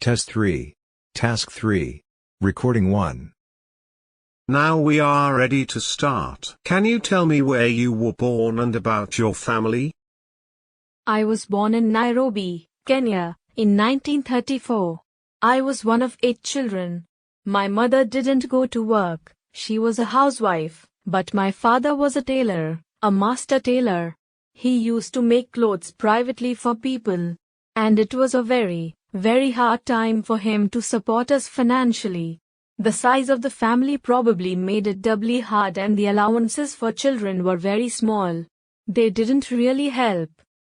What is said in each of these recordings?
Test 3. Task 3. Recording 1. Now we are ready to start. Can you tell me where you were born and about your family? I was born in Nairobi, Kenya, in 1934. I was one of 8 children. My mother didn't go to work, she was a housewife, but my father was a tailor, a master tailor. He used to make clothes privately for people. And it was a very, very hard time for him to support us financially. The size of the family probably made it doubly hard, and the allowances for children were very small. They didn't really help.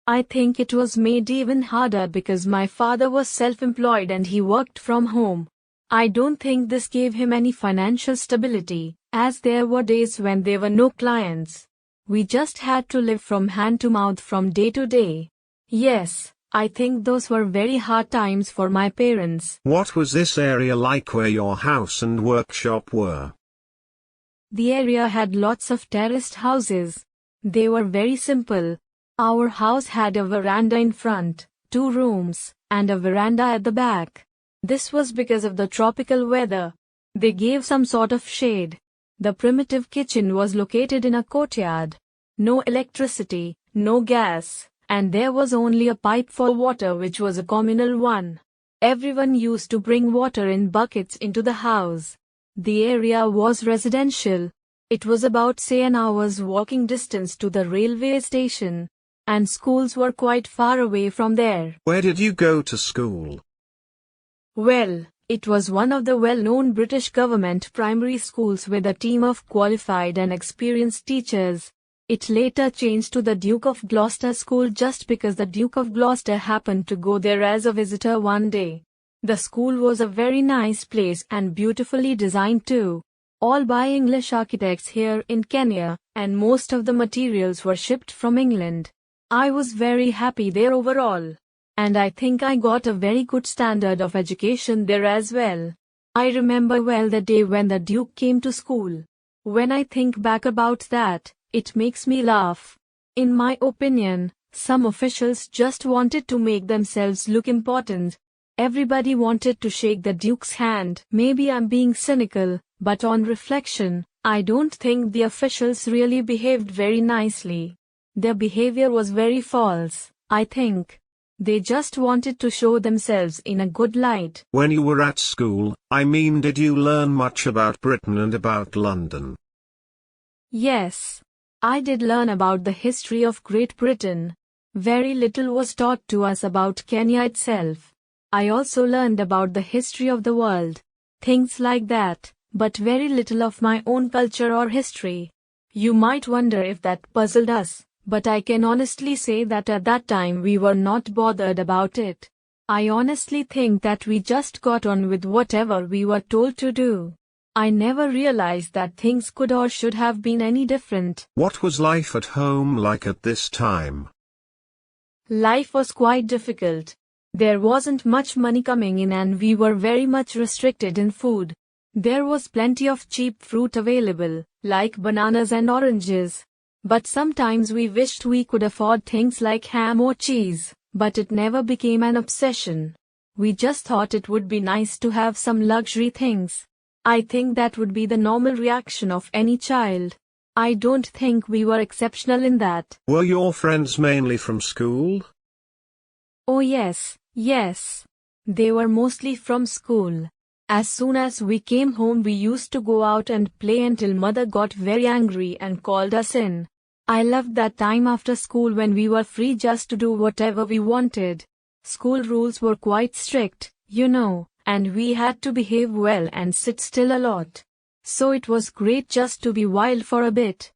I think it was made even harder because my father was self-employed and he worked from home. I don't think this gave him any financial stability, as there were days when there were no clients. We just had to live from hand to mouth from day to day. Yes, I think those were very hard times for my parents. What was this area like where your house and workshop were? The area had lots of terraced houses. They were very simple. Our house had a veranda in front, 2 rooms, and a veranda at the back. This was because of the tropical weather. They gave some sort of shade. The primitive kitchen was located in a courtyard. No electricity, no gas, and there was only a pipe for water, which was a communal one. Everyone used to bring water in buckets into the house. The area was residential. It was about say an hour's walking distance to the railway station, and schools were quite far away from there. Where did you go to school? Well, it was one of the well-known British government primary schools with a team of qualified and experienced teachers. It later changed to the Duke of Gloucester School just because the Duke of Gloucester happened to go there as a visitor one day. The school was a very nice place and beautifully designed too. All by English architects here in Kenya, and most of the materials were shipped from England. I was very happy there overall. And I think I got a very good standard of education there as well. I remember well the day when the Duke came to school. When I think back about that, it makes me laugh. In my opinion, some officials just wanted to make themselves look important. Everybody wanted to shake the Duke's hand. Maybe I'm being cynical, but on reflection, I don't think the officials really behaved very nicely. Their behavior was very false, I think. They just wanted to show themselves in a good light. When you were at school, did you learn much about Britain and about London? Yes. I did learn about the history of Great Britain. Very little was taught to us about Kenya itself. I also learned about the history of the world. Things like that, but very little of my own culture or history. You might wonder if that puzzled us. But I can honestly say that at that time we were not bothered about it. I honestly think that we just got on with whatever we were told to do. I never realized that things could or should have been any different. What was life at home like at this time? Life was quite difficult. There wasn't much money coming in and we were very much restricted in food. There was plenty of cheap fruit available, like bananas and oranges. But sometimes we wished we could afford things like ham or cheese, but it never became an obsession. We just thought it would be nice to have some luxury things. I think that would be the normal reaction of any child. I don't think we were exceptional in that. Were your friends mainly from school? Oh yes. They were mostly from school. As soon as we came home we used to go out and play until mother got very angry and called us in. I loved that time after school when we were free just to do whatever we wanted. School rules were quite strict, and we had to behave well and sit still a lot. So it was great just to be wild for a bit.